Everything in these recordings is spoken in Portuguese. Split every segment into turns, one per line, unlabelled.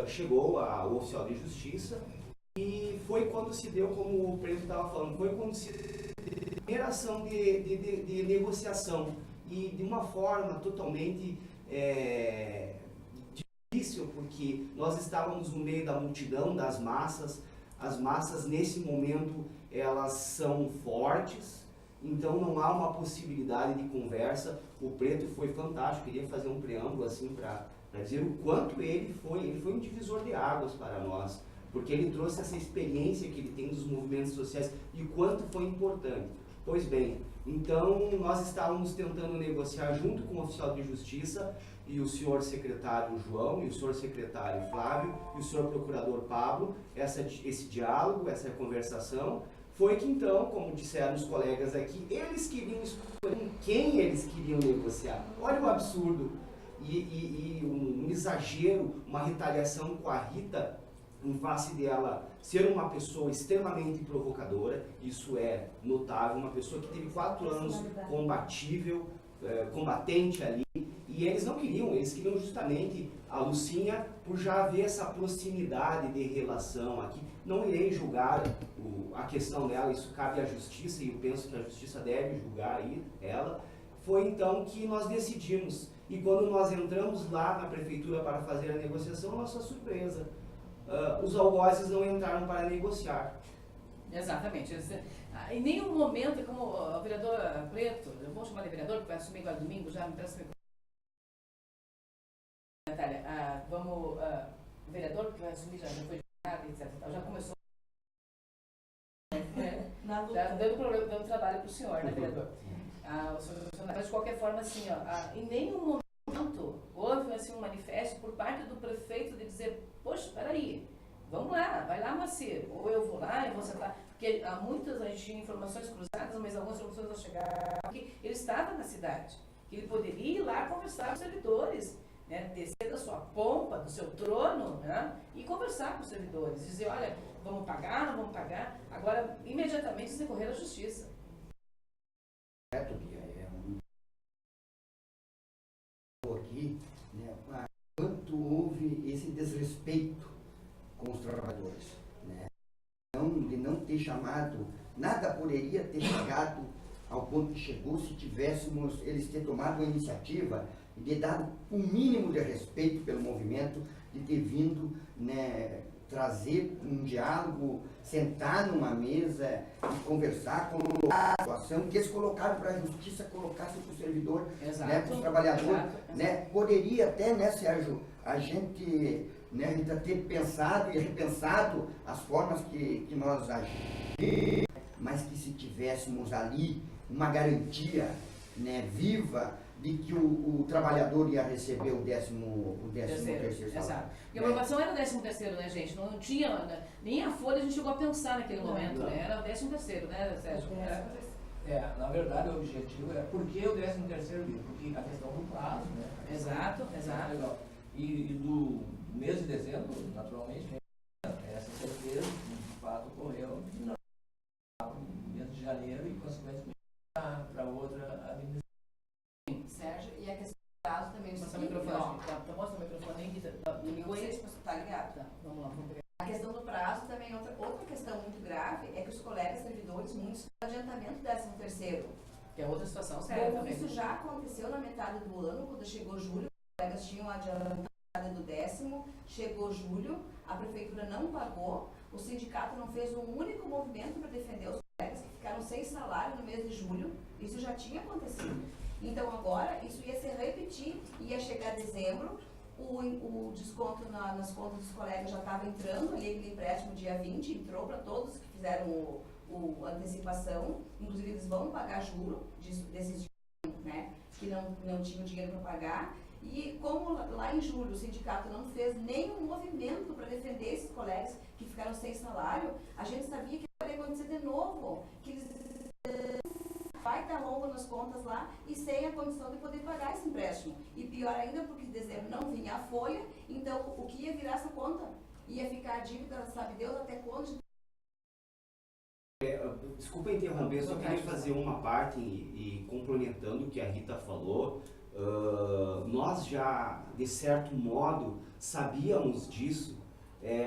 chegou o oficial de justiça e foi quando se deu, como o Preto estava falando, foi quando se deu a primeira ação de negociação e de uma forma totalmente difícil, porque nós estávamos no meio da multidão, das massas. As massas nesse momento elas são fortes, então não há uma possibilidade de conversa. O Preto foi fantástico, queria fazer um preâmbulo assim para dizer o quanto ele foi um divisor de águas para nós, porque ele trouxe essa experiência que ele tem dos movimentos sociais e o quanto foi importante. Pois bem, então nós estávamos tentando negociar junto com o oficial de justiça e o senhor secretário João, e o senhor secretário Flávio, e o senhor procurador Pablo, esse diálogo, essa conversação. Foi que então, como disseram os colegas aqui, eles queriam escolher com quem eles queriam negociar. Olha o absurdo e um exagero, uma retaliação com a Rita, em face dela ser uma pessoa extremamente provocadora. Isso é notável, uma pessoa que teve 4 anos combatível, combatente ali, e eles não queriam, eles queriam justamente a Lucinha por já haver essa proximidade de relação aqui. Não irei julgar a questão dela, isso cabe à justiça e eu penso que a justiça deve julgar aí ela. Foi então que nós decidimos, e quando nós entramos lá na prefeitura para fazer a negociação, nossa surpresa, os algozes não entraram para negociar.
Exatamente. Em nenhum momento, como o vereador Preto, eu vou chamar de vereador, porque vai assumir agora domingo, já me parece. Natália, o vereador que vai assumir já foi julgado, etc. Já começou. Já dando trabalho para o senhor, né, vereador? Mas de qualquer forma, assim, em nenhum momento houve assim, um manifesto por parte do prefeito de dizer, poxa, peraí, vamos lá, vai lá, Macir, ou eu vou lá, eu vou sentar. Porque há muitas, a gente tinha informações cruzadas, mas algumas informações não chegaram aqui. Ele estava na cidade, que ele poderia ir lá conversar com os servidores, né, descer da sua pompa, do seu trono, né, e conversar com os servidores, dizer, olha, vamos pagar, não vamos pagar, agora imediatamente recorrer à justiça.
Certo, Bia, aqui, né, quanto houve esse desrespeito com os trabalhadores, né, de não ter chamado, nada poderia ter chegado ao ponto que chegou se tivéssemos eles ter tomado a iniciativa e ter dado um mínimo de respeito pelo movimento, de ter vindo, né, trazer um diálogo, sentar numa mesa e conversar, colocar a situação, que eles colocaram para a justiça, colocassem para o servidor, né, para os trabalhadores. Né, poderia até, né, Sérgio, a gente, né, ainda ter pensado e repensado as formas que nós agimos, mas que se tivéssemos ali uma garantia, né, viva, de que o trabalhador ia receber o 13º salário.
Exato. E a aprovação era o 13º, né, gente? Não tinha, nem a Folha a gente chegou a pensar naquele momento, né? Era o 13º, né, Sérgio?
Na verdade, o objetivo é por que o 13º? Porque a questão do prazo, né?
Exato.
E do mês de dezembro, naturalmente, essa certeza, de fato, ocorreu no mês de janeiro e, consequentemente, para outra administração.
Sérgio, e a questão do prazo também.
Mostra o microfone. Mostra o microfone aí, Rita.
Não sei se você está ligado.
Tá, vamos lá, vamos pegar.
A questão do prazo também, outra questão muito grave é que os colegas servidores, muitos, adiantamento do 13º.
Que é outra situação séria também.
Isso já aconteceu na metade do ano, quando chegou julho, os colegas tinham adiantado do 10º, chegou julho, a prefeitura não pagou, o sindicato não fez um único movimento para defender os colegas que ficaram sem salário no mês de julho. Isso já tinha acontecido. Então agora isso ia se repetir, ia chegar dezembro, o desconto nas contas dos colegas já estava entrando, ali aquele empréstimo dia 20, entrou para todos que fizeram a antecipação, inclusive eles vão pagar juro desses dias, né, que não tinham dinheiro para pagar, e como lá em julho o sindicato não fez nenhum movimento para defender esses colegas que ficaram sem salário, a gente sabia que ia acontecer de novo, que eles vai dar longo nas contas lá e sem a condição de poder pagar esse empréstimo. E pior ainda, porque em dezembro não vinha a folha, então o que ia virar essa conta? Ia ficar a dívida, sabe Deus, até quando?
Desculpa interromper, só queria fazer uma parte e complementando o que a Rita falou. Nós já, de certo modo, sabíamos disso,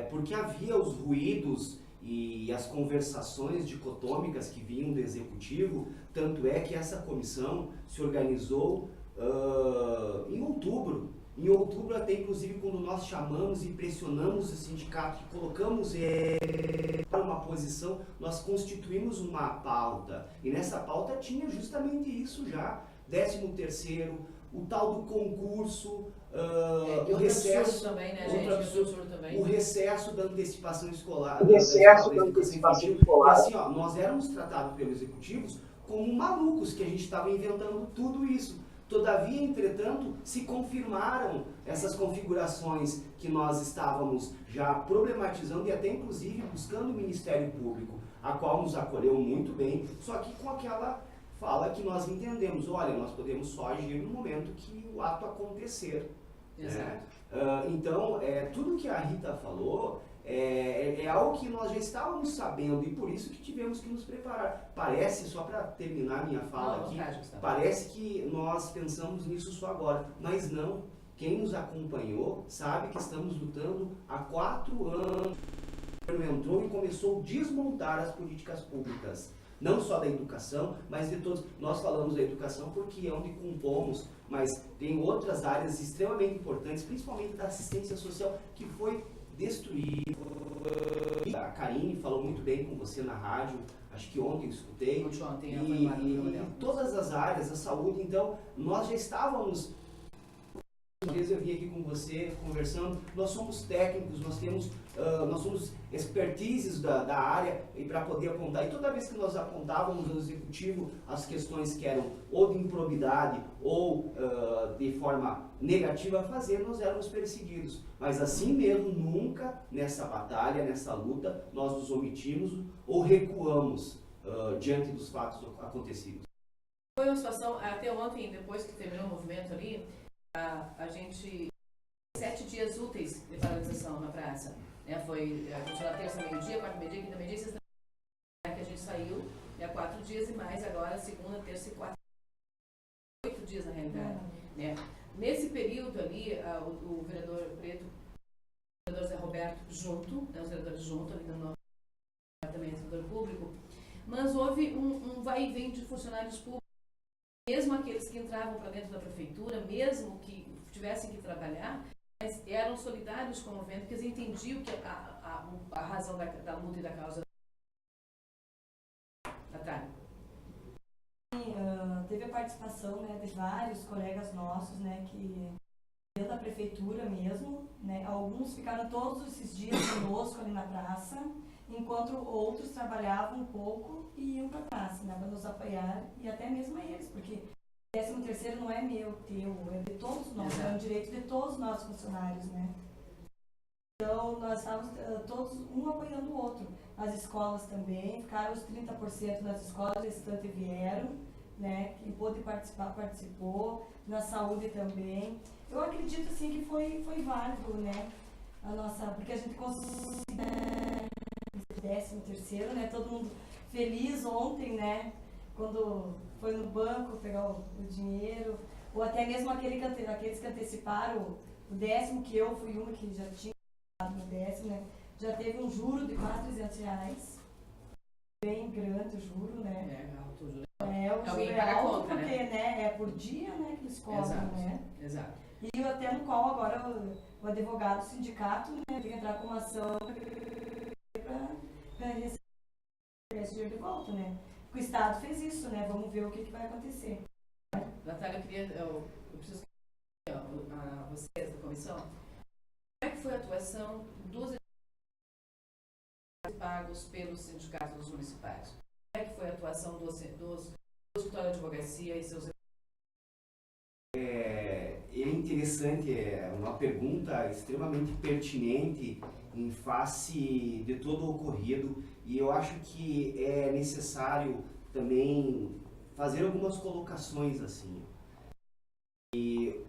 porque havia os ruídos e as conversações dicotômicas que vinham do Executivo, tanto é que essa comissão se organizou em outubro. Em outubro, até inclusive quando nós chamamos e pressionamos o sindicato, e colocamos para uma posição, nós constituímos uma pauta. E nessa pauta tinha justamente isso já, 13º, o tal do concurso, o recesso
também, né, gente?
Absurdo também. O recesso da antecipação escolar.
O recesso da antecipação escolar.
E assim, ó, nós éramos tratados pelos executivos como malucos, que a gente estava inventando tudo isso. Todavia, entretanto, se confirmaram essas configurações que nós estávamos já problematizando e até inclusive buscando o Ministério Público, a qual nos acolheu muito bem, só que com aquela fala que nós entendemos, olha, nós podemos só agir no momento que o ato acontecer. Né? Então, tudo que a Rita falou é algo que nós já estávamos sabendo e por isso que tivemos que nos preparar. Parece, só para terminar minha fala aqui, parece que nós pensamos nisso só agora, mas não. Quem nos acompanhou sabe que estamos lutando há 4 anos. O governo entrou e começou a desmontar as políticas públicas. Não só da educação, mas de todos. Nós falamos da educação porque é onde compomos, mas tem outras áreas extremamente importantes, principalmente da assistência social, que foi destruída. A Karine falou muito bem com você na rádio, acho que ontem eu escutei. E todas as áreas, a saúde, então, nós já estávamos. Uma vez eu vim aqui com você conversando, nós somos técnicos, nós somos expertises da área e para poder apontar. E toda vez que nós apontávamos no executivo as questões que eram ou de improbidade ou de forma negativa a fazer, nós éramos perseguidos. Mas assim mesmo, nunca nessa batalha, nessa luta, nós nos omitimos ou recuamos diante dos fatos acontecidos.
Foi uma situação, até ontem, depois que terminou o movimento ali, a gente 7 dias úteis de paralisação na praça, né? Foi na terça meio-dia, quarta meio-dia, quinta meio-dia, sexta que a gente saiu, 4 dias e mais agora, segunda, terça e quarta, 8 dias na realidade, né? Nesse período ali, o vereador Preto, o vereador Zé Roberto junto, né, os vereadores junto ali no departamento do setor público, mas houve um vai e vem de funcionários públicos. Mesmo aqueles que entravam para dentro da prefeitura, mesmo que tivessem que trabalhar, mas eram solidários com o movimento, porque eles entendiam que a razão da luta e da causa. Natália.
Teve a participação, né, de vários colegas nossos, né, que dentro da prefeitura mesmo, né, alguns ficaram todos esses dias conosco ali na praça, enquanto outros trabalhavam um pouco e iam para a praça, né, para nos apoiar, e até mesmo a eles, porque o 13º não é meu, teu, é de todos nós, é um direito de todos nós funcionários, né. Então, nós estávamos todos um apoiando o outro. As escolas também, ficaram os 30% nas escolas, o restante vieram, né, quem pôde participar, participou, na saúde também. Eu acredito, assim, que foi válido, né, a nossa, porque a gente conseguiu, 13º, né, todo mundo feliz ontem, né, quando foi no banco pegar o dinheiro, ou até mesmo aqueles que anteciparam o 10º, que eu fui uma que já tinha no 10º, né, já teve um juro de quase R$300, bem grande o juro, né.
Alto juro.
O juro é alto porque, né, é por dia, né, que eles cobram, né.
Exato.
E até no qual agora o advogado do sindicato, né, tem que entrar com uma ação para receber esse dinheiro de volta, né. O Estado fez isso, né, vamos ver o que vai acontecer.
Natália, eu preciso a vocês da comissão, como é que foi a atuação dos pagos pelos sindicatos municipais? Como é que foi a atuação do escritório de advocacia e seus...
É interessante, é uma pergunta extremamente pertinente em face de todo o ocorrido, e eu acho que é necessário também fazer algumas colocações assim. E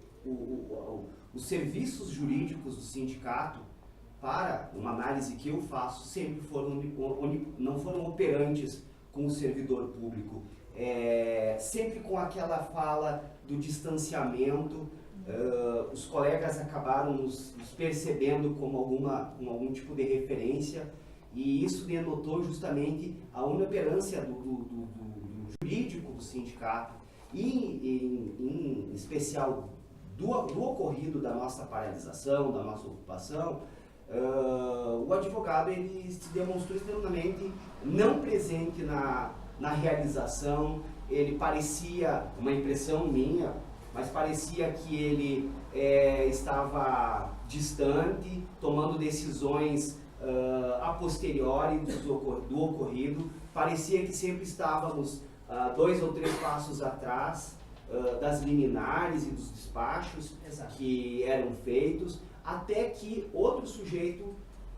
os serviços jurídicos do sindicato, para uma análise que eu faço, sempre não foram operantes com o servidor público. Sempre com aquela fala do distanciamento, Os colegas acabaram nos percebendo como algum tipo de referência, e isso denotou justamente a inoperância do jurídico do sindicato, e em especial do ocorrido da nossa paralisação, da nossa ocupação. O advogado ele se demonstrou extremamente não presente na realização. Ele parecia, uma impressão minha, mas parecia que ele estava distante, tomando decisões a posteriori do ocorrido. Parecia que sempre estávamos 2 ou 3 passos atrás das liminares e dos despachos que eram feitos, até que outro sujeito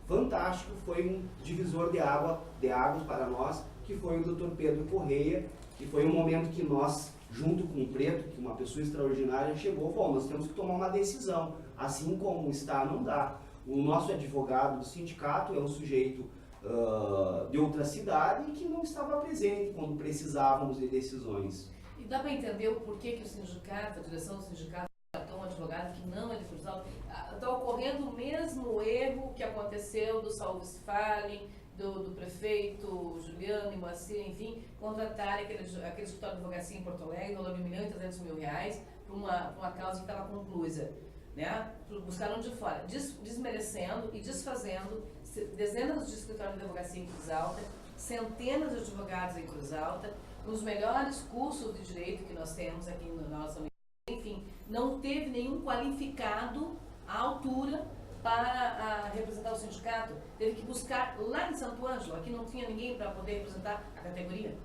fantástico foi um divisor de águas para nós, que foi o Dr. Pedro Correia, que foi um momento que nós, junto com o Preto, que uma pessoa extraordinária, chegou, bom, nós temos que tomar uma decisão, assim como está, não dá. O nosso advogado do sindicato é um sujeito de outra cidade e que não estava presente quando precisávamos de decisões.
E dá para entender o porquê que o sindicato, a direção do sindicato, tratou um advogado que não é de Cruz Alta? Está ocorrendo o mesmo erro que aconteceu do Saul Westphalen, do prefeito Juliano e Moacir, enfim, contratarem aquele escritório de advocacia em Porto Alegre, no valor de R$1.300.000, por uma causa que estava concluída. Né? Buscaram de fora, desmerecendo e desfazendo dezenas de escritórios de advocacia em Cruz Alta, centenas de advogados em Cruz Alta, os melhores cursos de direito que nós temos aqui na nossa universidade. Enfim, não teve nenhum qualificado à altura para representar o sindicato. Teve que buscar lá em Santo Ângelo, aqui não tinha ninguém para poder representar a categoria.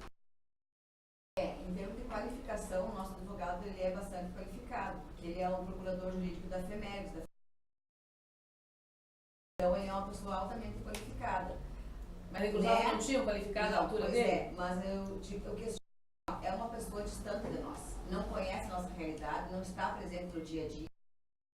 Em termos de qualificação, o nosso advogado ele é bastante qualificado, porque ele é um procurador jurídico da FEMERGS. Então, ele é uma pessoa altamente qualificada.
Mas, inclusive, não tinham qualificado a altura dele?
Mas eu questiono, é uma pessoa distante de nós, não conhece a nossa realidade, não está presente no dia a dia.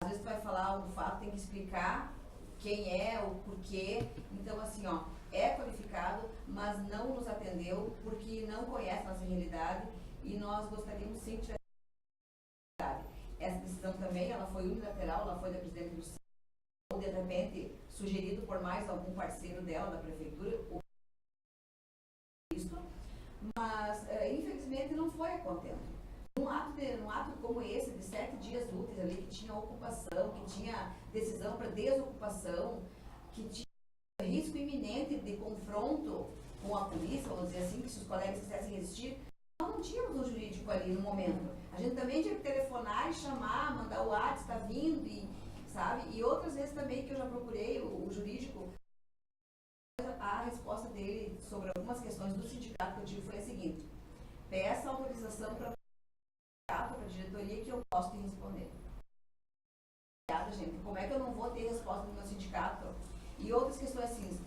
Às vezes tu vai falar um fato, tem que explicar quem é, o porquê. Então, assim, é qualificado, mas não nos atendeu porque não conhece a nossa realidade e nós gostaríamos sim de tirar essa realidade. Essa decisão também, ela foi unilateral, ela foi da presidente do Senado, ou de repente sugerido por mais algum parceiro dela, da prefeitura, mas infelizmente não foi acontecendo. Num ato como esse, de 7 dias úteis ali, que tinha ocupação, que tinha decisão para desocupação, que tinha risco iminente de confronto com a polícia, vamos dizer assim, que se os colegas quisessem resistir, nós não tínhamos um jurídico ali no momento. A gente também tinha que telefonar e chamar, mandar o WhatsApp, está vindo, sabe? E outras vezes também que eu já procurei o jurídico, a resposta dele sobre algumas questões do sindicato que eu tive foi a seguinte: peça autorização para a diretoria que eu posso te responder. Gente, como é que eu não vou ter resposta do meu sindicato? E outras questões assim,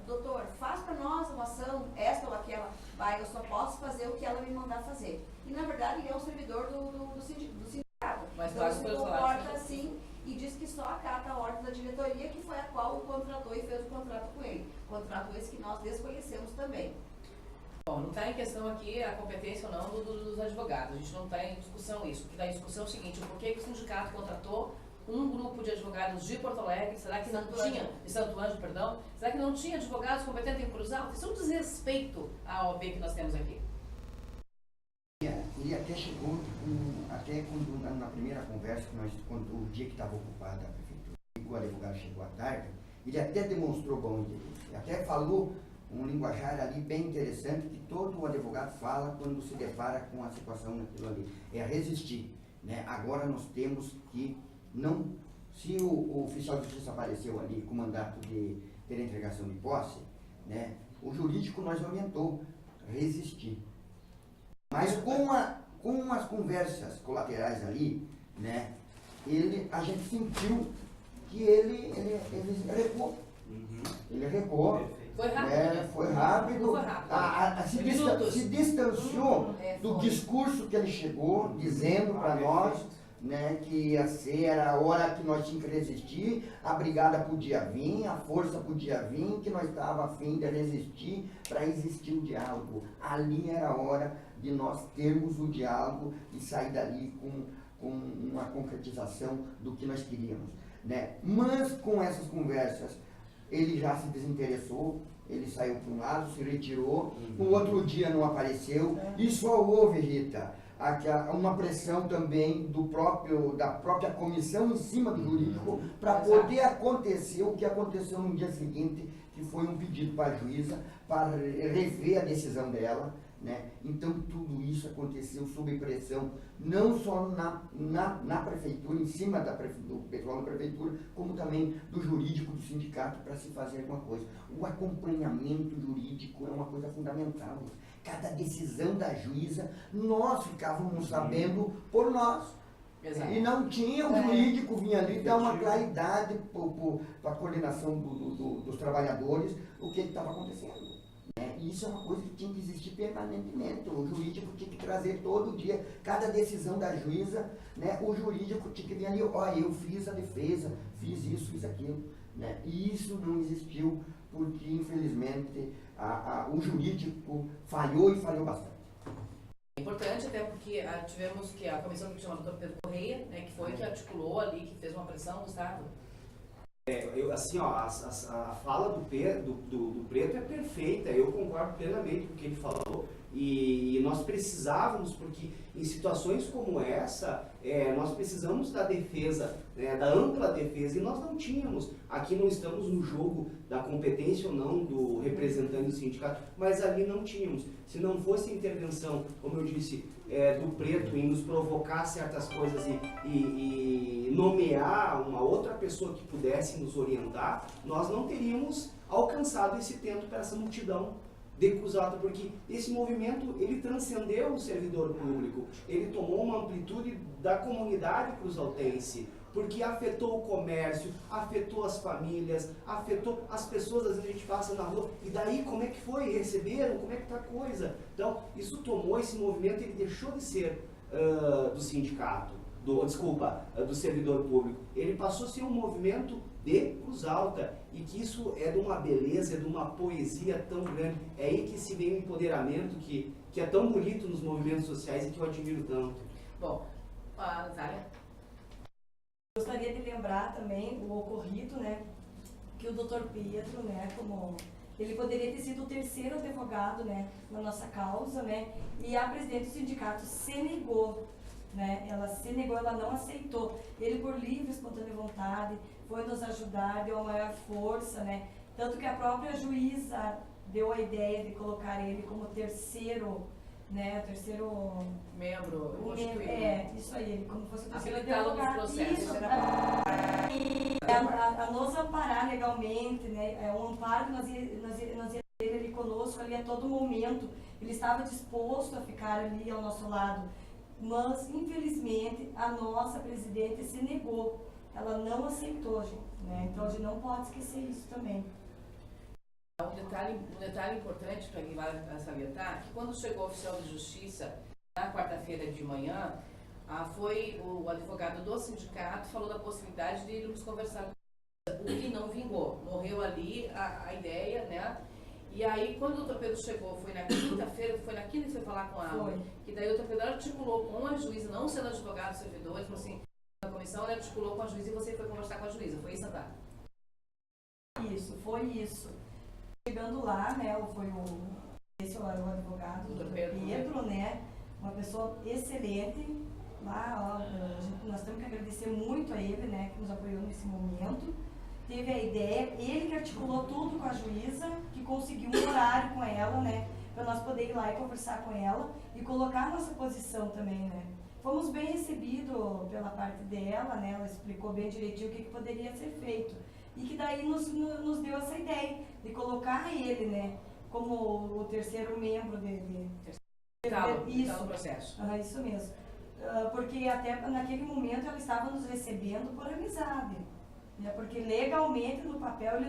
doutor, faz para nós uma ação, esta ou aquela, eu só posso fazer o que ela me mandar fazer. E na verdade ele é um servidor do sindicato.
Mas
então se comporta assim e diz que só acata a ordem da diretoria, que foi a qual o contratou e fez o contrato com ele. Contrato esse que nós desconhecemos também.
Bom, não está em questão aqui a competência ou não dos advogados, a gente não está em discussão isso. O que está em discussão é o seguinte: por que o sindicato contratou um grupo de advogados de Porto Alegre? Será que não tinha, de Santo Ângelo, perdão, será que não tinha advogados competentes em Cruz Alta? Isso é um desrespeito à OAB que nós temos aqui.
Ele até chegou, até quando, na primeira conversa, quando o dia que estava ocupada a prefeitura, o advogado chegou à tarde, ele até demonstrou bom interesse, até falou um linguajar ali bem interessante que todo advogado fala quando se depara com a situação naquilo ali, é resistir, né? Agora nós temos que não, se o oficial de justiça apareceu ali com mandato de ter entregação de posse, né? O jurídico nós orientou resistir, mas com as conversas colaterais ali, né? A gente sentiu que ele recuou. Ele recuou.
Foi rápido, né?
Foi rápido.
Foi rápido.
Se distanciou do discurso que ele chegou, dizendo para nós, né, que era a hora que nós tínhamos que resistir, a brigada podia vir, a força podia vir, que nós estávamos a fim de resistir para existir o diálogo. Ali era a hora de nós termos o diálogo e sair dali com uma concretização do que nós queríamos, né? Mas com essas conversas, ele já se desinteressou, ele saiu para um lado, se retirou, o outro dia não apareceu, e só houve, Rita, uma pressão também da própria comissão em cima do jurídico para poder acontecer o que aconteceu no dia seguinte, que foi um pedido para a juíza para rever a decisão dela, né? Então tudo isso aconteceu sob pressão, não só na prefeitura, em cima do pessoal da prefeitura, como também do jurídico do sindicato para se fazer alguma coisa. O acompanhamento jurídico é uma coisa fundamental. Cada decisão da juíza, nós ficávamos sabendo por nós.
Exato.
E não tinha o jurídico vinha ali dar uma claridade para a coordenação dos trabalhadores o que estava acontecendo. Né? E isso é uma coisa que tinha que existir permanentemente. O jurídico tinha que trazer todo dia, cada decisão da juíza, né? O jurídico tinha que vir ali, olha, eu fiz a defesa, fiz isso, fiz aquilo. Né? E isso não existiu porque, infelizmente, o jurídico falhou e falhou bastante.
É importante até porque tivemos que a comissão que chama o Dr. Pedro Correia, né, que foi que articulou ali, que fez uma pressão, Gustavo.
Assim, ó, a fala do Preto é perfeita, eu concordo plenamente com o que ele falou, e nós precisávamos, porque em situações como essa, nós precisamos da defesa, né, da ampla defesa, e nós não tínhamos. Aqui não estamos no jogo da competência ou não do representante do sindicato, mas ali não tínhamos. Se não fosse a intervenção, como eu disse, do Preto em nos provocar certas coisas e nomear uma outra pessoa que pudesse nos orientar, nós não teríamos alcançado esse tento para essa multidão de Cruz Alta, porque esse movimento, ele transcendeu o servidor público, ele tomou uma amplitude da comunidade cruzaltense, porque afetou o comércio, afetou as famílias, afetou as pessoas, às vezes a gente passa na rua, e daí como é que foi? Receberam? Como é que tá a coisa? Então, isso tomou esse movimento, ele deixou de ser do sindicato, do servidor público. Ele passou a ser um movimento de Cruz Alta, e que isso é de uma beleza, é de uma poesia tão grande. É aí que se vê o empoderamento que é tão bonito nos movimentos sociais e que eu admiro tanto.
Bom, a Natália.
Gostaria de lembrar também o ocorrido, né, que o Dr. Pedro, né, como ele poderia ter sido o terceiro advogado, né, na nossa causa, né, e a presidente do sindicato se negou, né, ela se negou, ela não aceitou. Ele, por livre e espontânea vontade, foi nos ajudar, deu a maior força, né, tanto que a própria juíza deu a ideia de colocar ele como terceiro, né, o terceiro
membro,
isso aí, ele como fosse o terceiro
habilitá-lo no processo.
Isso, a nos amparar legalmente, né, um amparo que nós ia ter ali conosco ali a todo momento. Ele estava disposto a ficar ali ao nosso lado, mas infelizmente a nossa presidente se negou, ela não aceitou, gente, né, então a gente não pode esquecer isso também.
Um detalhe importante para quem vai salientar, que quando chegou o oficial de justiça, na quarta-feira de manhã, foi o advogado do sindicato, falou da possibilidade de irmos conversar com o que não vingou. Morreu ali a ideia, né? E aí, quando o Dr. Pedro chegou, foi na quinta-feira, foi na quinta que foi falar com ela, que daí o Dr. Pedro articulou com a juíza, não sendo advogado, servidor, ele falou assim, na comissão, ele articulou com a juíza e você foi conversar com a juíza. Foi isso, Natália?
Isso, foi isso. Chegando lá, né, foi o advogado, o Dr. Pedro, né, uma pessoa excelente. Lá, nós temos que agradecer muito a ele, né, que nos apoiou nesse momento. Teve a ideia, ele que articulou tudo com a juíza, que conseguiu um horário com ela, né, para nós poder ir lá e conversar com ela e colocar a nossa posição também, né. Fomos bem recebidos pela parte dela, né, ela explicou bem direitinho o que poderia ser feito. E que daí nos deu essa ideia de colocar ele, né, como o terceiro membro
Isso. Processo.
Isso mesmo. Porque até naquele momento ela estava nos recebendo por amizade. Né, porque legalmente no papel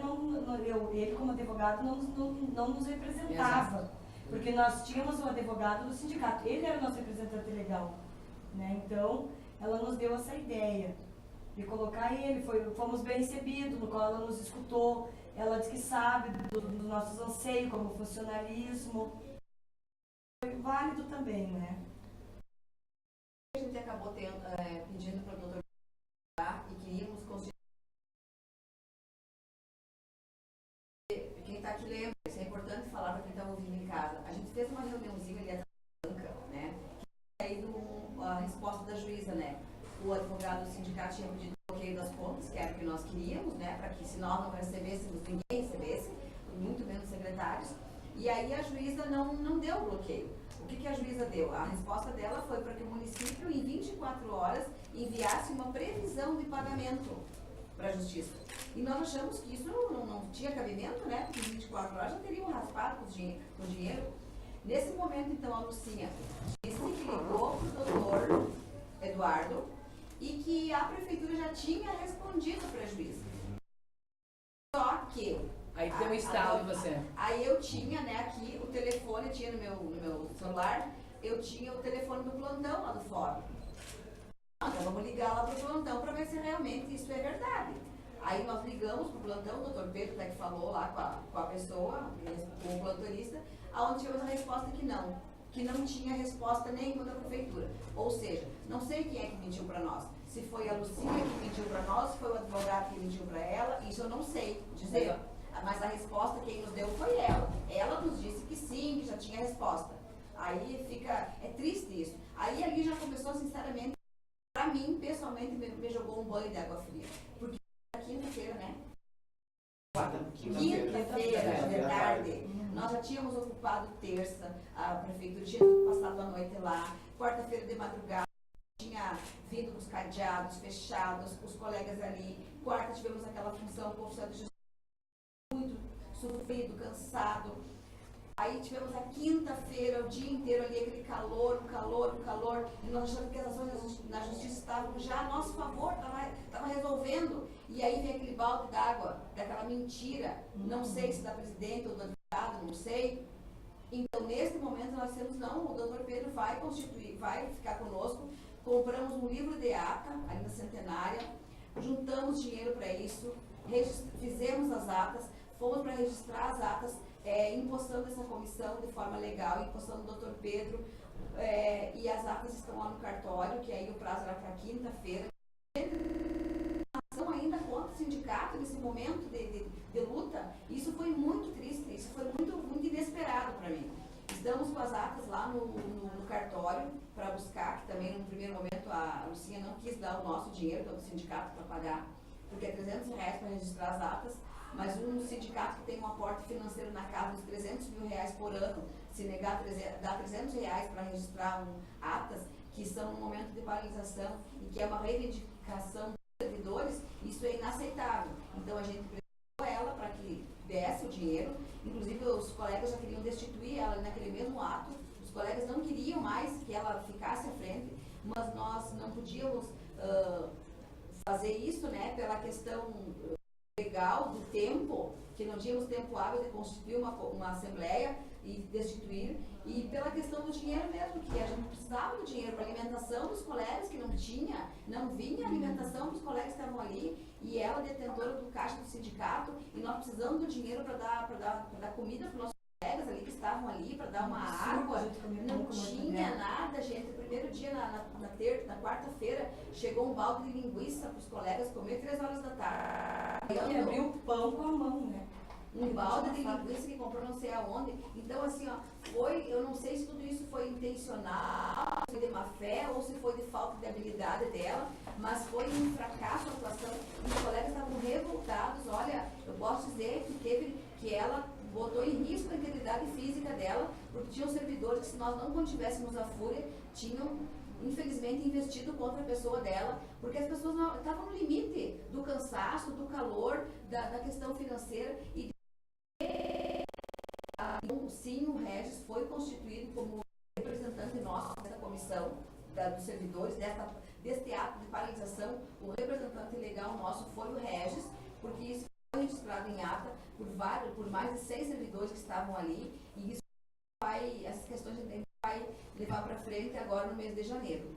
ele como advogado não nos representava. Exato. Porque nós tínhamos o advogado do sindicato, ele era o nosso representante legal. Né, então ela nos deu essa ideia de colocar ele, fomos bem recebidos, no qual ela nos escutou, ela disse que sabe dos nossos anseios como funcionalismo. Foi válido também, né?
A gente gente acabou pedindo para o doutor e queríamos constituir. Quem está aqui lembra, isso é importante falar para quem está ouvindo em casa. A gente fez uma reuniãozinha ali atrás da banca, né? Que aí a resposta da juíza, né? O advogado do sindicato tinha pedido o bloqueio das contas, que era o que nós queríamos, né? Para que se nós não recebêssemos, ninguém recebesse, muito menos secretários. E aí a juíza não deu o bloqueio. O que a juíza deu? A resposta dela foi para que o município, em 24 horas, enviasse uma previsão de pagamento para a justiça. E nós achamos que isso não tinha cabimento, né? Porque em 24 horas já teriam raspado com o dinheiro. Nesse momento, então, a Lucinha disse que ligou para o doutor Eduardo e que a prefeitura já tinha respondido para a juíza. Só que...
Aí tem um estalo em você.
Aí eu tinha, né, aqui o telefone, eu tinha no meu celular, eu tinha o telefone do plantão lá do fórum. Então vamos ligar lá pro plantão para ver se realmente isso é verdade. Aí nós ligamos pro plantão, o doutor Pedro até que falou lá com a pessoa, com o plantonista, aonde tivemos a resposta que não tinha resposta nenhuma da prefeitura. Ou seja, não sei quem é que mentiu para nós. Se foi a Lucinha que mentiu para nós, se foi o advogado que mentiu para ela, isso eu não sei dizer. Mas a resposta quem nos deu foi ela. Ela nos disse que sim, que já tinha resposta. Aí é triste isso. Aí ali já começou, sinceramente, pra mim, pessoalmente, me jogou um banho de água fria. Porque era quinta-feira, né? Quinta-feira, de tarde. Nós já tínhamos ocupado terça, a prefeitura tinha passado a noite lá. Quarta-feira de madrugada, tinha vindo com os cadeados fechados, os colegas ali. Quarta tivemos aquela função, o oficial de justiça muito sofrido, cansado. Aí tivemos a quinta-feira, o dia inteiro ali, aquele calor, o calor, e nós achamos que as ações na justiça estavam já a nosso favor, estava resolvendo. E aí vem aquele balde d'água, daquela mentira, não sei se da presidente ou do advogado, não sei. Então, nesse momento, nós temos, não, o doutor Pedro vai ficar conosco, compramos um livro de ata, ali na Centenária, juntamos dinheiro para isso, fizemos as atas, fomos para registrar as atas, impostando essa comissão de forma legal, impostando o doutor Pedro, e as atas estão lá no cartório, que aí o prazo era para quinta-feira. Ainda contra o sindicato nesse momento de luta, isso foi muito triste, isso foi muito inesperado para mim. Estamos com as atas lá no cartório para buscar, que também no primeiro momento a Lucinha não quis dar o nosso dinheiro, que é do sindicato, para pagar, porque é R$300 para registrar as atas, mas um sindicato que tem um aporte financeiro na casa dos R$300 mil por ano, se negar dar R$300 para registrar atas, que são no momento de paralisação e que é uma reivindicação dos servidores, isso é inaceitável. Então a gente pressionou ela para que desse o dinheiro, inclusive os colegas já queriam destituir ela naquele mesmo ato, os colegas não queriam mais que ela ficasse à frente, mas nós não podíamos fazer isso, né, pela questão legal do tempo, que não tínhamos tempo hábil de constituir uma assembleia e destituir, e pela questão do dinheiro mesmo, que a gente precisava do dinheiro para alimentação dos colegas, que não vinha a alimentação dos colegas que estavam ali, e ela detentora do caixa do sindicato, e nós precisamos do dinheiro para dar comida para os nossos colegas ali que estavam ali, para dar uma água, não tinha nada, gente. O primeiro dia, na quarta-feira, chegou um balde de linguiça para os colegas comer 3 horas da tarde.
E abriu o pão com a mão, né?
Um balde de linguiça que comprou não sei aonde. Então, assim, ó, eu não sei se tudo isso foi intencional, se foi de má fé ou se foi de falta de habilidade dela, mas foi um fracasso a atuação. Os colegas estavam revoltados. Olha, eu posso dizer que ela botou em risco a integridade física dela, porque tinham servidores que, se nós não contivéssemos a fúria, tinham, infelizmente, investido contra a pessoa dela, porque as pessoas estavam no limite do cansaço, do calor, da questão financeira. E sim, o Regis foi constituído como representante nosso dessa comissão dos servidores, deste ato de paralisação. O representante legal nosso foi o Regis, porque isso foi registrado em ata por mais de 6 servidores que estavam ali, e isso essas questões a gente vai levar para frente agora no mês de janeiro.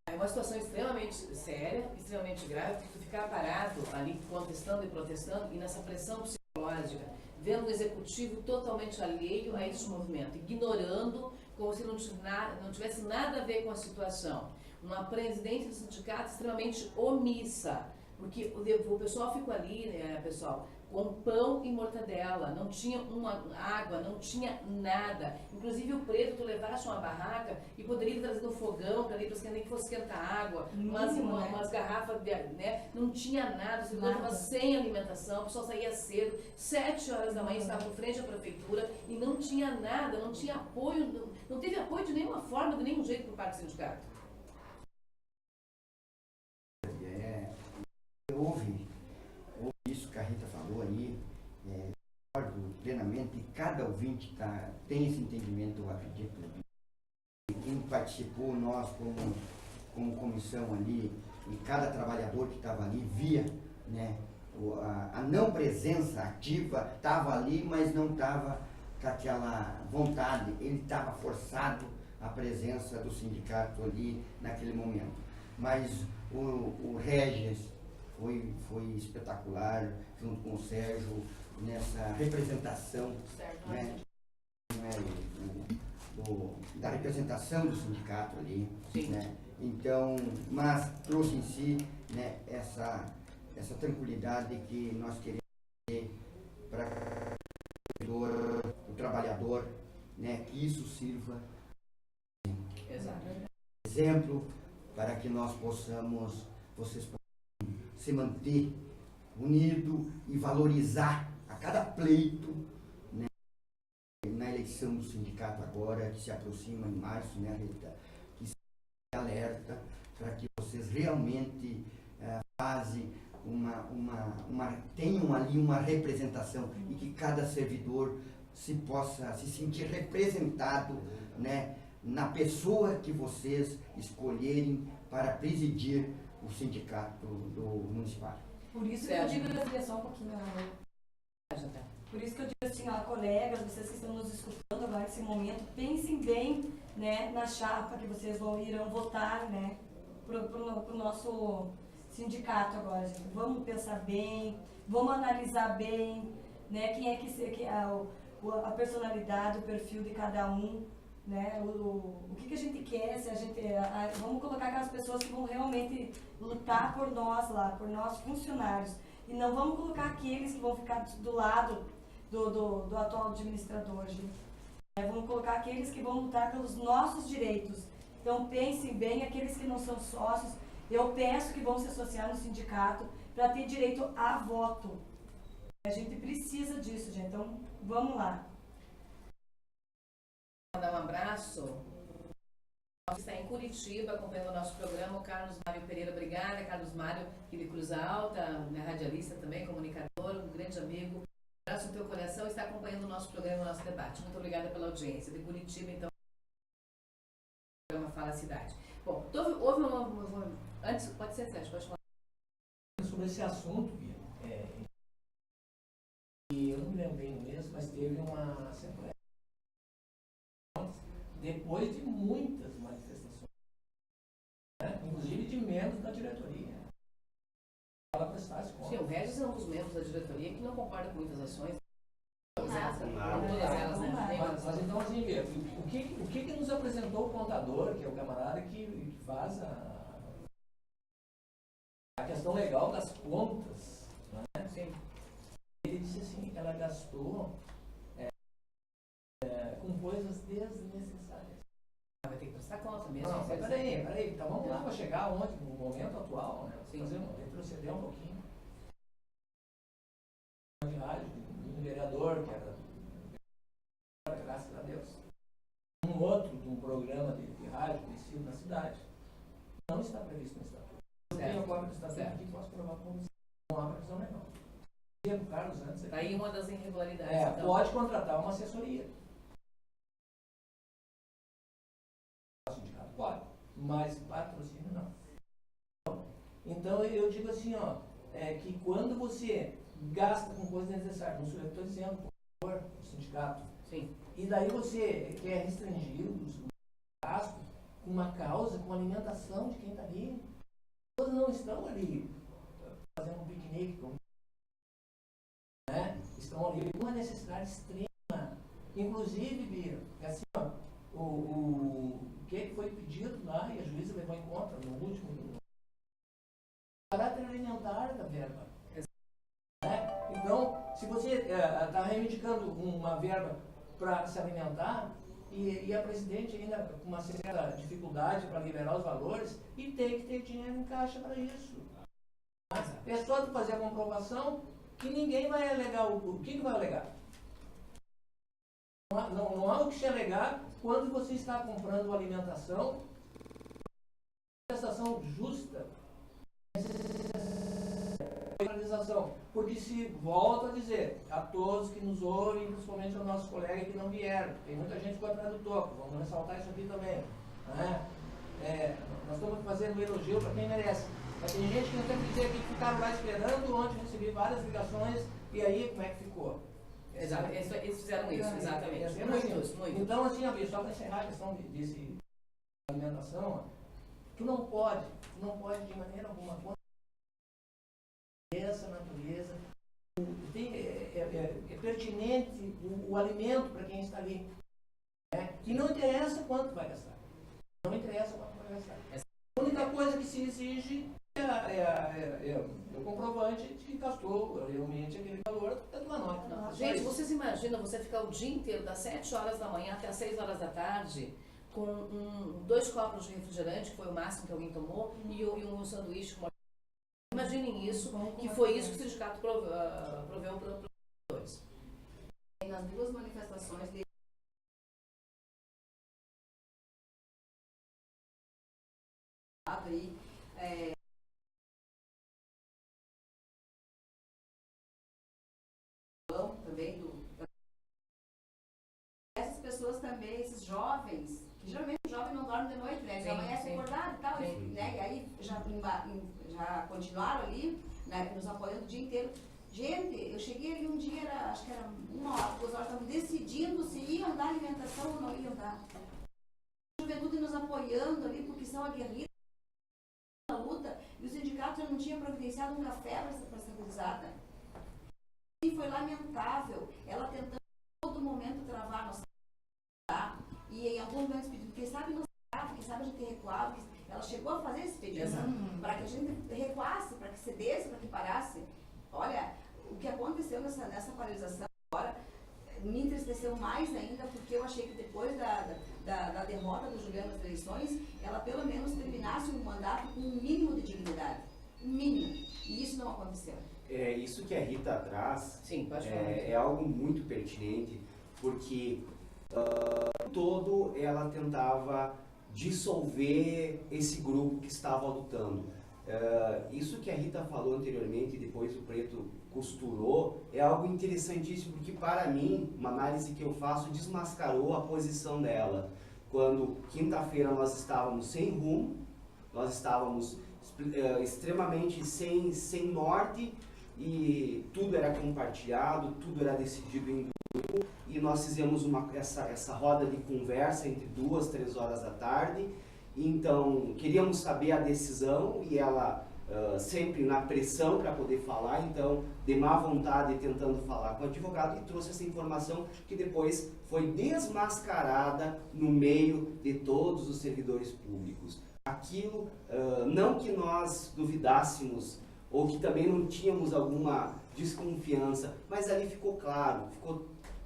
É uma situação extremamente séria, extremamente grave, porque tu ficar parado ali contestando e protestando, e nessa pressão psicológica, vendo o executivo totalmente alheio a esse movimento, ignorando como se não tivesse nada a ver com a situação. Uma presidente do sindicato extremamente omissa, porque o pessoal ficou ali, né, pessoal, com pão e mortadela, não tinha uma água, não tinha nada. Inclusive o preto, tu levaste uma barraca e poderia trazer um fogão para ali, para nem que fosse esquentar água, umas garrafas, né? Não tinha nada, o servidor estava sem alimentação, o pessoal saía cedo, 7 horas da manhã, estava em frente à prefeitura e não tinha nada, não tinha apoio, não teve apoio de nenhuma forma, de nenhum jeito por parte do sindicato.
Houve isso que a Rita falou aí, concordo plenamente, e cada ouvinte tem esse entendimento, eu acredito. Quem participou, nós como comissão ali, e cada trabalhador que estava ali via, né, a não presença ativa, estava ali, mas não estava com aquela vontade, ele estava forçado a presença do sindicato ali naquele momento. Mas o Regis foi espetacular, junto com o Sérgio, nessa representação, né, da representação do sindicato ali, né? Então, mas trouxe em si, né, essa tranquilidade que nós queremos ter para o trabalhador, né, que isso sirva exemplo para que nós vocês possam se manter unido e valorizar a cada pleito, né, na eleição do sindicato agora, que se aproxima em março, né, Rita? Que se alerta para que vocês realmente tenham ali uma representação e que cada servidor possa se sentir representado, né, na pessoa que vocês escolherem para presidir o sindicato do municipal.
Por isso que eu digo, só um pouquinho, por isso que eu digo assim, colegas, vocês que estão nos escutando agora nesse momento, pensem bem, né, na chapa que vocês irão votar, né, pro nosso sindicato agora, gente. Vamos pensar bem, vamos analisar bem, né, quem é a personalidade, o perfil de cada um, né, o que a gente quer, se a gente vamos colocar aquelas pessoas que vão realmente lutar por nós lá, por nós funcionários, e não vamos colocar aqueles que vão ficar do lado do atual administrador, gente. Vamos colocar aqueles que vão lutar pelos nossos direitos. Então pensem bem, aqueles que não são sócios, eu peço que vão se associar no sindicato para ter direito a voto. A gente precisa disso, gente, então vamos lá.
Mandar um abraço. Está em Curitiba acompanhando o nosso programa, o Carlos Mário Pereira. Obrigada, Carlos Mário, aqui de Cruz Alta, radialista também, comunicador, um grande amigo. Um abraço no teu coração, está acompanhando o nosso programa, o nosso debate. Muito obrigada pela audiência. De Curitiba, então, o programa Fala Cidade. Bom, houve uma... Antes, pode ser, Sérgio, pode falar.
Sobre esse assunto, Bia, e eu não me lembro bem mesmo, mas teve uma assembleia depois de muitas manifestações, né? Inclusive de membros da diretoria. Ela prestasse conta.
Sim, o Regis é um dos membros da diretoria que não concorda com muitas ações.
Mas então, assim, o que nos apresentou o contador, que é o camarada que faz a questão legal das contas, né? Sim. Ele disse assim, ela gastou com coisas desnecessárias.
Vai ter que prestar conta mesmo.
Não, peraí, então vamos lá para chegar ontem, no momento atual, né?
Sim.
Retroceder um pouquinho. De rádio, um vereador que era, graças a Deus, um programa de rádio conhecido na cidade, não está previsto no estatuto. Eu tenho a cópia do estatuto aqui, posso provar com você. Não há previsão legal. O Carlos antes.
Está aí uma das irregularidades. Então.
Pode contratar uma assessoria. O sindicato pode, mas patrocínio não. Então eu digo assim, que quando você gasta com coisas necessárias, não sou eu que estou dizendo, por favor, o sindicato.
Sim.
E daí você quer restringir os gastos com uma causa, com alimentação de quem está ali. Todos não estão ali fazendo um piquenique, né? Estão ali com uma necessidade extrema. Inclusive, Bia, assim, o que foi pedido lá e a juíza levou em conta no último caráter alimentar da verba. Então, se você está reivindicando uma verba para se alimentar e a presidente ainda com uma certa dificuldade para liberar os valores, e tem que ter dinheiro em caixa para isso. É só fazer a comprovação que ninguém vai alegar. O que vai alegar? Não há o que se alegar quando você está comprando alimentação, prestação justa, porque se volta a dizer a todos que nos ouvem, principalmente aos nossos colegas que não vieram, tem muita gente que ficou atrás do topo, vamos ressaltar isso aqui também. Nós estamos fazendo um elogio para quem merece. Mas tem gente que não tem que dizer que ficaram lá esperando, ontem recebi várias ligações, e aí como é que ficou?
Exato, eles fizeram isso, exatamente.
Muitos.
Muito.
Então, assim, só para encerrar a questão desse alimentação, tu não pode de maneira alguma contra essa natureza. É pertinente o alimento para quem está ali. Que não interessa quanto vai gastar. Não interessa quanto vai gastar. A única coisa que se exige é o comprovante de que gastou realmente aquele valor dentro da nota.
Gente, vocês imaginam você ficar o dia inteiro, das 7 horas da manhã até as 6 horas da tarde, com 2 copos de refrigerante, que foi o máximo que alguém tomou, e um sanduíche com. Imaginem isso, que foi isso que o sindicato proveu para os trabalhadores.
Nas duas manifestações dele, também essas pessoas também, esses jovens, que geralmente o jovem não dorme de noite, né? Eles amanhecem acordados e tal, né? E aí já continuaram ali, né, nos apoiando o dia inteiro. Gente, eu cheguei ali um dia, acho que era 1 hora, 2 horas, estavam decidindo se iam dar alimentação ou não iam dar. A juventude nos apoiando ali, porque são aguerridos na luta, e o sindicato já não tinha providenciado um café para essa gurizada. E foi lamentável, ela tentando a todo momento travar a nossa e em alguns momentos pedindo, quem sabe não quem sabe a gente ter recuado, ela chegou a fazer esse pedido para que a gente recuasse, para que cedesse, para que parasse. Olha, o que aconteceu nessa paralisação agora me entristeceu mais ainda, porque eu achei que depois da derrota do Juliano nas eleições, ela pelo menos terminasse o mandato com um mínimo de dignidade. Um mínimo. E isso não aconteceu.
Isso que a Rita traz.
Sim, pode falar.
É algo muito pertinente, porque todo ela tentava dissolver esse grupo que estava lutando. Isso que a Rita falou anteriormente e depois o Preto costurou é algo interessantíssimo, porque para mim, uma análise que eu faço desmascarou a posição dela. Quando quinta-feira nós estávamos sem rumo, nós estávamos extremamente sem norte, e tudo era compartilhado, tudo era decidido em grupo, e nós fizemos essa roda de conversa entre 2, 3 horas da tarde. Então queríamos saber a decisão, e ela sempre na pressão para poder falar, então de má vontade tentando falar com o advogado, e trouxe essa informação que depois foi desmascarada no meio de todos os servidores públicos. Aquilo, não que nós duvidássemos ou que também não tínhamos alguma desconfiança, mas ali ficou claro,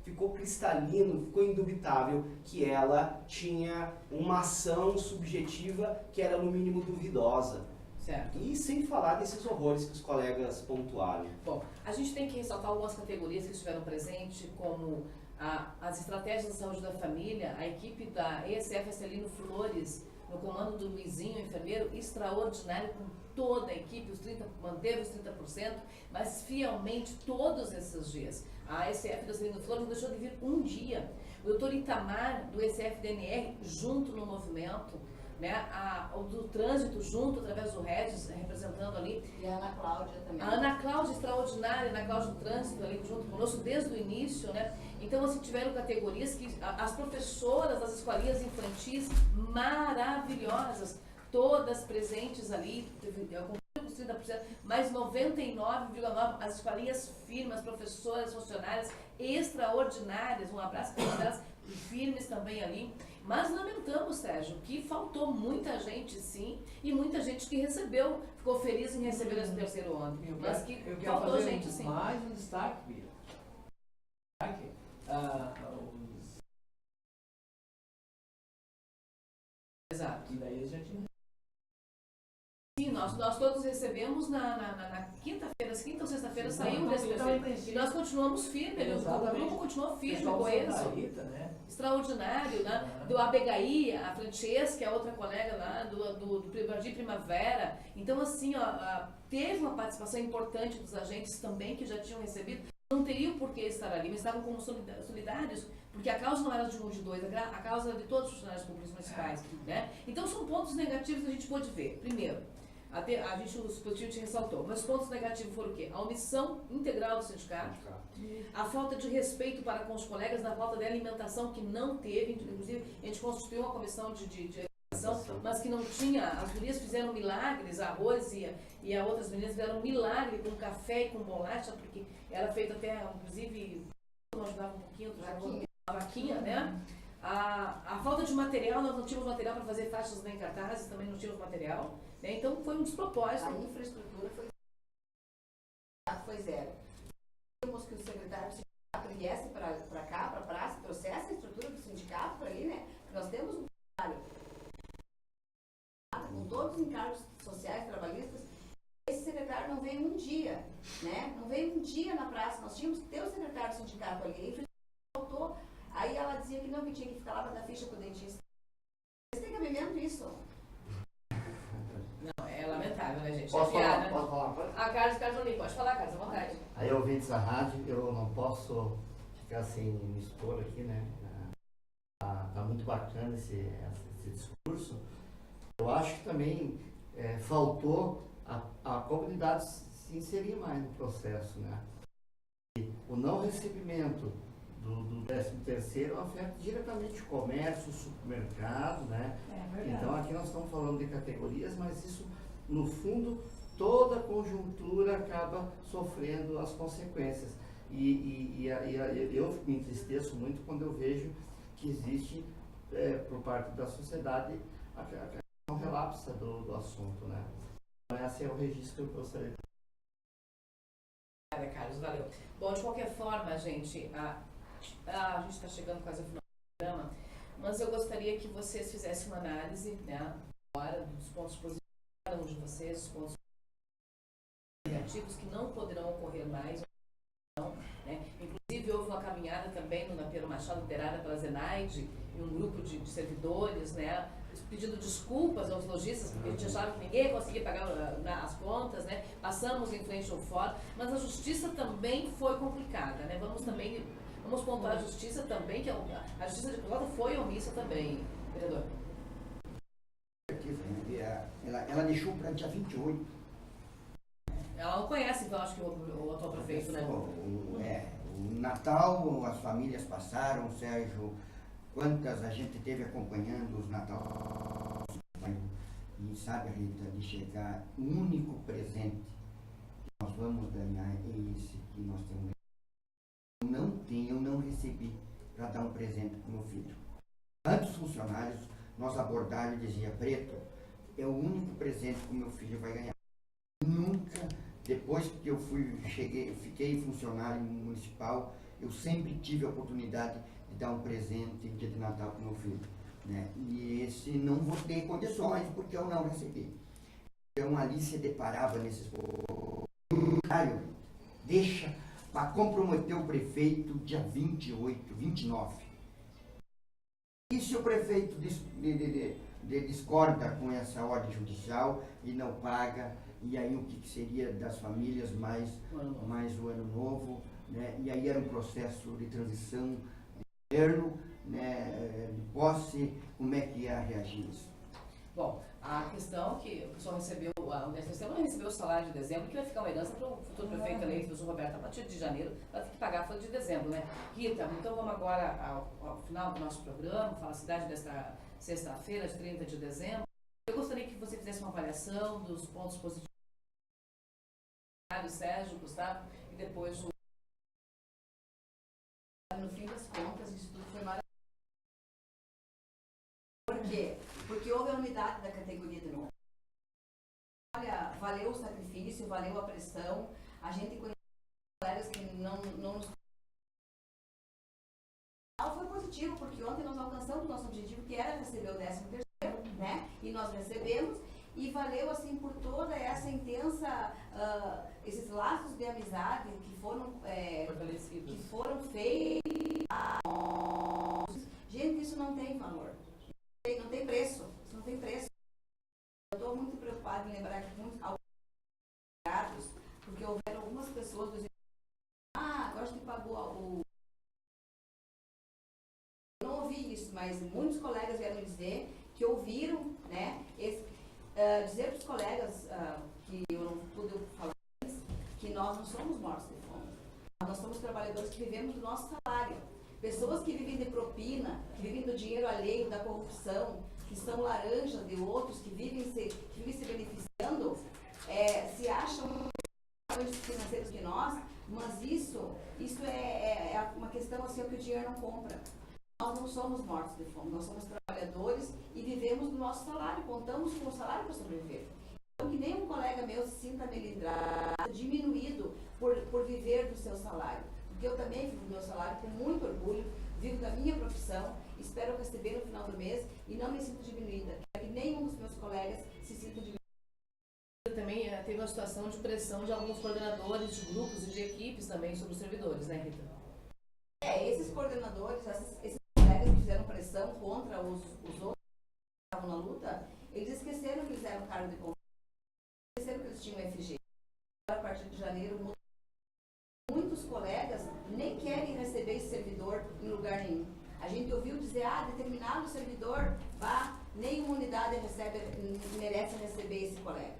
ficou cristalino, ficou indubitável que ela tinha uma ação subjetiva que era no mínimo duvidosa.
Certo.
E sem falar desses horrores que os colegas pontuaram.
Bom, a gente tem que ressaltar algumas categorias que estiveram presentes, como as estratégias de saúde da família, a equipe da ESF Estelino Flores, no comando do Luizinho, enfermeiro, extraordinário, com toda a equipe, manteve os 30%, mas fielmente todos esses dias. A ESF da Estelino Flores não deixou de vir um dia. O doutor Itamar, do ESF-DNR, junto no movimento, né, o do trânsito junto, através do Regis, representando ali.
E a Ana Cláudia também.
A Ana Cláudia, extraordinária, a Ana Cláudia do trânsito ali junto conosco desde o início, né? Então, assim, tiveram categorias que as professoras das escolinhas infantis maravilhosas, todas presentes ali, com 30%, mais 99,9%, as escolinhas firmes, professoras, funcionárias extraordinárias, um abraço para elas, firmes também ali. Mas lamentamos, Sérgio, que faltou muita gente, sim, e muita gente que recebeu, ficou feliz em receber esse terceiro ano. Mas que
Eu quero
faltou
fazer
gente, sim.
mais um destaque, Bia.
Exato.
E daí a gente
Sim, nós todos recebemos na quinta-feira, quinta ou sexta-feira saiu desse terceiro. E nós continuamos firmes, o grupo continuou firme, coeso.
Rita, né?
Extraordinário, né? Do Abegaí, a Francesca, que é outra colega lá, do Jardim Primavera. Então, assim, teve uma participação importante dos agentes também, que já tinham recebido. Não teriam por que estar ali, mas estavam como solidários, porque a causa não era de um ou de dois, a causa era de todos os funcionários públicos municipais. Né? Então, são pontos negativos que a gente pôde ver. Primeiro, a gente, o Supletivo te ressaltou, mas os pontos negativos foram o quê? A omissão integral do sindicato, a falta de respeito para com os colegas, a falta de alimentação que não teve, inclusive a gente constituiu uma comissão de alimentação, mas que não tinha, as gurias fizeram milagres, a Rose e as outras meninas fizeram um milagre com café e com bolacha, porque era feito até, inclusive, não ajudava um pouquinho, a vaquinha, né? A falta de material, nós não tínhamos material para fazer faixas nem cartazes, também não tínhamos material, né? Então foi um despropósito.
A infraestrutura foi zero. Queríamos que o secretário do sindicato viesse para cá, para a praça, trouxesse a estrutura do sindicato para ali, né? Porque nós temos um trabalho com todos os encargos sociais, trabalhistas. Esse secretário não veio um dia, né? Não veio um dia na praça. Nós tínhamos que ter o secretário do sindicato ali. Faltou. Aí ela dizia que não, que tinha que ficar lá para dar ficha para o dentista. Vocês têm cabimento isso?
Não, é lamentável, né, gente?
Posso
é
falar?
piada.
Posso falar?
Carlos Cartolini, pode falar, Carlos, à vontade.
Aí, ouvintes da rádio, eu não posso ficar sem me expor aqui, né? Tá muito bacana esse discurso. Eu acho que também faltou a comunidade se inserir mais no processo, né? E o não recebimento do 13º afeta diretamente o comércio, o supermercado, né? Então aqui nós estamos falando de categorias, mas isso, no fundo, toda a conjuntura acaba sofrendo as consequências. E eu me entristeço muito quando eu vejo que existe, por parte da sociedade, a questão relapsa do assunto, né? Então esse é o registro que eu gostaria de...
Obrigada, Carlos, valeu. Bom, de qualquer forma, gente, a gente está chegando quase ao final do programa, mas eu gostaria que vocês fizessem uma análise, né, agora, dos pontos positivos de cada um de vocês, os pontos negativos que não poderão ocorrer mais. Né? Inclusive, houve uma caminhada também na Pedro Machado, liderada pela Zenaide, e um grupo de servidores, né, pedindo desculpas aos lojistas, porque a gente achava que ninguém conseguia pagar as contas, né? Passamos em frente ao fórum, mas a justiça também foi complicada, né? Vamos pontuar a justiça também, que a justiça de Pelotas foi omissa também, vereador.
Ela deixou para dia 28.
Ela não conhece, então, acho que o atual prefeito, né?
O Natal, as famílias passaram, Sérgio, quantas a gente teve acompanhando os Natal, e sabe, Rita, de chegar, o único presente que nós vamos ganhar é esse que nós temos. Eu não recebi para dar um presente para o meu filho. Tantos funcionários, nós abordaram e dizia, Preto, é o único presente que o meu filho vai ganhar. Nunca, depois que eu fiquei funcionário municipal, eu sempre tive a oportunidade de dar um presente em dia de Natal para o meu filho. Né? E esse não vou ter condições, porque eu não recebi. Então ali se deparava nesses... Deixa para comprometer o prefeito dia 28, 29. E se o prefeito discorda com essa ordem judicial e não paga, e aí o que seria das famílias mais o ano novo, né? E aí era um processo de transição de governo, né? De posse, como é que ia reagir isso?
Bom, a questão que o pessoal recebeu, nessa semana não recebeu o salário de dezembro, que vai ficar uma herança para o futuro prefeito eleito, do Roberto, a partir de janeiro, vai ter que pagar a folha de dezembro, né? Rita, então vamos agora ao final do nosso programa, falar a cidade desta sexta-feira, de 30 de dezembro. Eu gostaria que você fizesse uma avaliação dos pontos positivos, Sérgio, Gustavo, e depois o...
No fim das contas, isso tudo foi maravilhoso. Por quê? Porque houve a unidade da categoria de novo. Olha, valeu o sacrifício, valeu a pressão. A gente conhece colegas que não nos... Foi positivo, porque ontem nós alcançamos o nosso objetivo, que era receber o 13º, né? E nós recebemos, e valeu, assim, por toda essa intensa, esses laços de amizade que foram feitos. Gente, isso não tem valor. Não tem preço. Isso não tem preço. Eu estou muito preocupada em lembrar que muitos gatos, porque houveram algumas pessoas dizendo, agora que pagou o... Eu não ouvi isso, mas muitos colegas vieram dizer que ouviram, né, dizer para os colegas que eu não pude falar isso, que nós não somos mortos de fome. Nós somos trabalhadores que vivemos do nosso salário. Pessoas que vivem de propina, que vivem do dinheiro alheio, da corrupção, que são laranjas de outros, que vivem se beneficiando, se acham mais financeiros que nós, mas isso é uma questão assim que o dinheiro não compra. Nós não somos mortos de fome, nós somos trabalhadores e vivemos do nosso salário, contamos com o salário para sobreviver. Então, que nenhum colega meu se sinta melindrado, diminuído por viver do seu salário. Porque eu também vivo do meu salário com muito orgulho, vivo da minha profissão, espero receber no final do mês e não me sinto diminuída. Quero que nenhum dos meus colegas se sinta diminuído.
Também teve uma situação de pressão de alguns coordenadores de grupos e de equipes também sobre os servidores, né, Rita?
Esses coordenadores, esses colegas que fizeram pressão contra os outros que estavam na luta, eles esqueceram que eles eram cargo de confiança, esqueceram que eles tinham FG. A partir de janeiro, muitos colegas nem querem receber esse servidor em lugar nenhum. A gente ouviu dizer, determinado servidor, nenhuma unidade merece receber esse colega.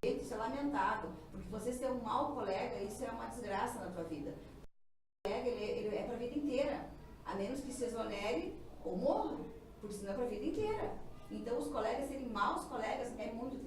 Gente, isso é lamentável, porque você ser um mau colega, isso é uma desgraça na tua vida. O colega, ele é para a vida inteira, a menos que se exonere ou morra, porque senão é para a vida inteira. Então, os colegas serem maus colegas é muito